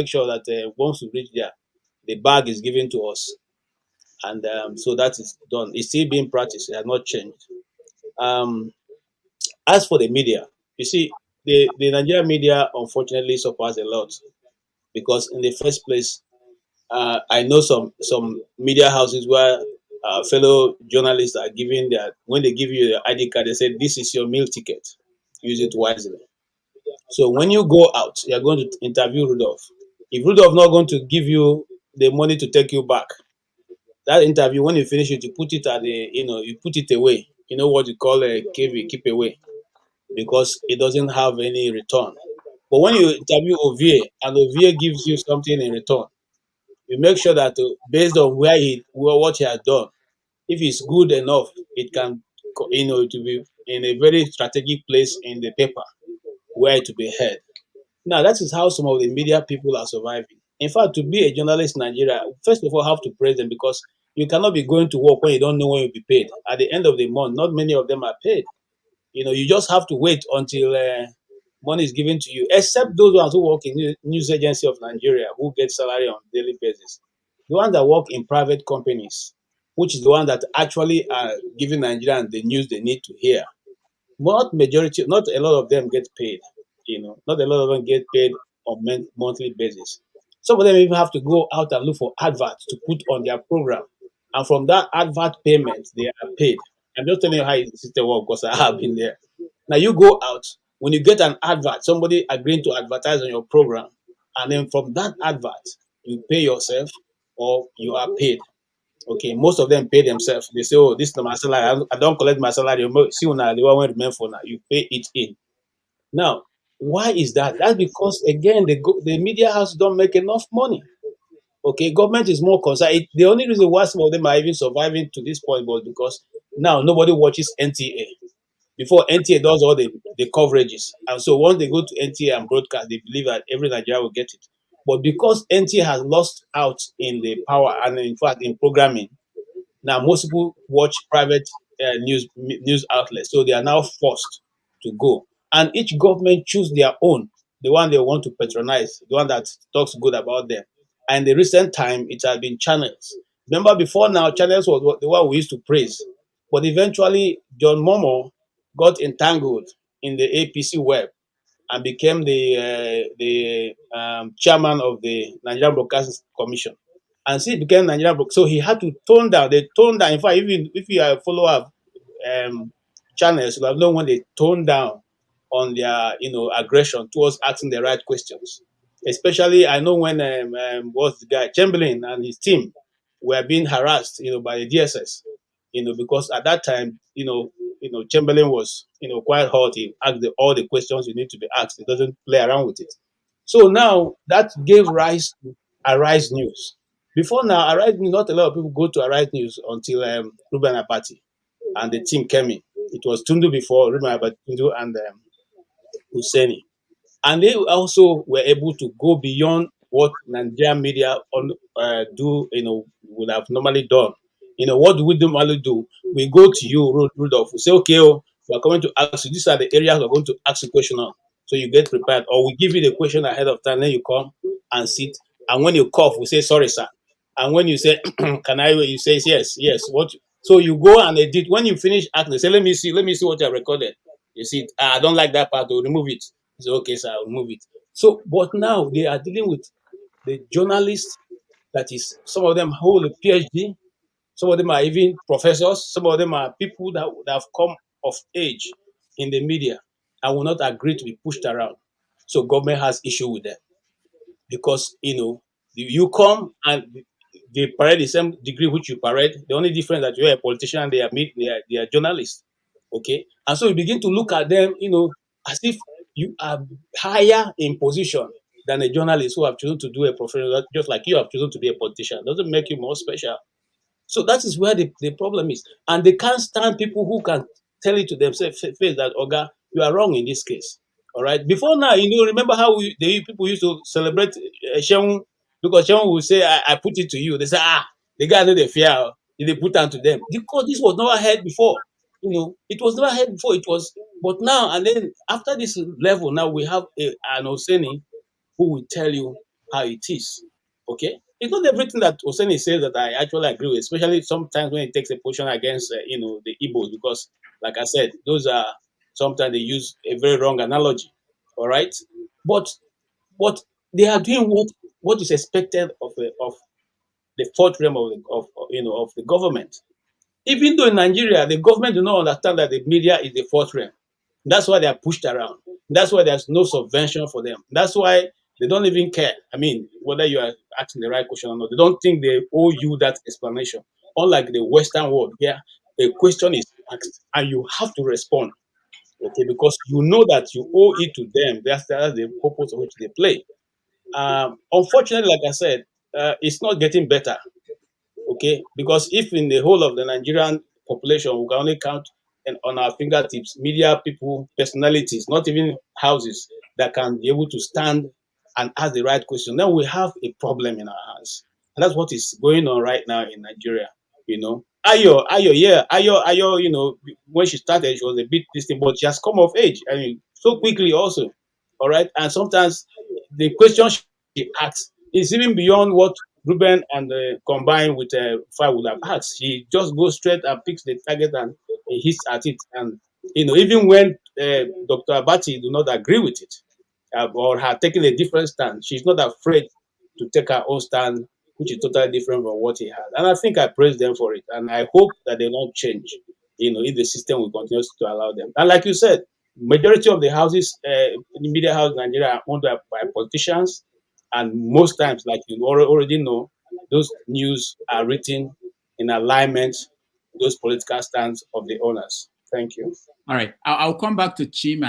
make sure that once we reach there, the bag is given to us, and so that is done. It's still being practiced. It has not changed. Um, as for the media, you see, the Nigerian media unfortunately suffers a lot because in the first place, I know some media houses where fellow journalists are giving their when they give you the ID card, they say this is your meal ticket. Use it wisely. So when you go out, you are going to interview Rudolph. If Rudolph not going to give you the money to take you back, that interview when you finish it, you put it at the you put it away. You know what you call a KV, keep away, because it doesn't have any return. But when you interview OVA and OVA gives you something in return, you make sure that based on what he has done, if it's good enough, it can to be in a very strategic place in the paper where it to be heard. Now that is how some of the media people are surviving. In fact, to be a journalist in Nigeria, first of all, have to praise them because you cannot be going to work when you don't know when you'll be paid. At the end of the month, not many of them are paid. You just have to wait until money is given to you, except those ones who work in news agency of Nigeria who get salary on daily basis. The ones that work in private companies, which is the one that actually are giving Nigerians the news they need to hear. Not a lot of them get paid. Not a lot of them get paid on monthly basis. Some of them even have to go out and look for adverts to put on their program, and from that advert payment, they are paid. I'm just telling you how the system works because I have been there. Now you go out when you get an advert, somebody agreeing to advertise on your program, and then from that advert, you pay yourself or you are paid. Okay, most of them pay themselves. They say, "Oh, this is my salary. I don't collect my salary. See, now the one will remain for now. You pay it in." Now, why is that? That's because again, the media house don't make enough money. Okay, government is more concerned. The only reason why some of them are even surviving to this point was because now nobody watches NTA. Before NTA does all the coverages, and so once they go to NTA and broadcast, they believe that every Nigerian will get it. But because NTA has lost out in the power and in fact in programming, now most people watch private news outlets, so they are now forced to go. And each government choose their own, the one they want to patronize, the one that talks good about them. And in the recent time, it has been channels. Remember, before now, channels was the one we used to praise, but eventually John Momo got entangled in the APC web and became the chairman of the Nigerian Broadcasting Commission. And since he became Nigerian Broadcasting, so he had to tone down. They toned down. In fact, even if you are a follower of channels, you have known when they tone down on their aggression towards asking the right questions. Especially, I know when what's the guy Chamberlain and his team were being harassed, by the DSS, because at that time, Chamberlain was, quite hot. He asked all the questions you need to be asked. He doesn't play around with it. So now that gave rise to Arise News. Before now, Arise News, not a lot of people go to Arise News until Ruben Abati and the team came in. It was Tundu before, Ruben Abati, Tundu and Husseini. And they also were able to go beyond what Nigerian media do, would have normally done. What do we normally do? We go to you, Rudolph. We say, okay, oh, we are coming to ask you. These are the areas we're going to ask you question on. So you get prepared, or we give you the question ahead of time. Then you come and sit. And when you cough, we say, sorry, sir. And when you say, can I? You say, yes, yes. What? So you go and edit. When you finish acting, say, let me see what you recorded. You see, I don't like that part. To remove it. So okay, sir, I'll remove it. So, but now they are dealing with the journalists. That is, some of them hold a PhD. Some of them are even professors. Some of them are people that have come of age in the media and will not agree to be pushed around. So government has issue with them because you come and they parade the same degree which you parade. The only difference that you're a politician and they are journalists. Okay, and so you begin to look at them, as if you are higher in position than a journalist who have chosen to do a profession, just like you have chosen to be a politician. Doesn't make you more special. So that is where the problem is. And they can't stand people who can tell it to themselves face that, Oga, you are wrong in this case. All right. Before now, remember how the people used to celebrate Sheung, because Sheung will say, I put it to you. They say, the guy know they fear. They put on to them. Because this was never heard before. It was never heard before. But now, and then after this level, now we have an Oseni who will tell you. how it is. Okay, it's not everything that Oseni says that I actually agree with, especially sometimes when he takes a position against the Igbos, because, like I said, those are sometimes they use a very wrong analogy. All right, but they are doing what is expected of the fourth realm of the government. Even though in Nigeria, the government do not understand that the media is the fourth realm. That's why they are pushed around. That's why there's no subvention for them. That's why they don't even care. I mean, whether you are asking the right question or not, they don't think they owe you that explanation. Unlike the Western world, where a question is asked and you have to respond, okay, because you know that you owe it to them. That's the purpose of which they play. Unfortunately, like I said, it's not getting better. Okay, because if in the whole of the Nigerian population we can only count on our fingertips media people, personalities, not even houses, that can be able to stand and ask the right question, then we have a problem in our hands. And that's what is going on right now in Nigeria. Ayo, yeah, Ayo, when she started, she was a bit distant, but she has come of age. I mean, so quickly also. All right. And sometimes the question she asks is even beyond what Ruben and combined with Fire would have asked. She just goes straight and picks the target and hits at it. And, even when Dr. Abati do not agree with it, or have taken a different stand, she's not afraid to take her own stand, which is totally different from what he had. And I think I praise them for it. And I hope that they don't change, if the system will continue to allow them. And like you said, majority of the houses, in the media house in Nigeria, are owned by politicians. And most times, like you already know, those news are written in alignment with those political stands of the owners. Thank you. All right. I'll come back to Chima.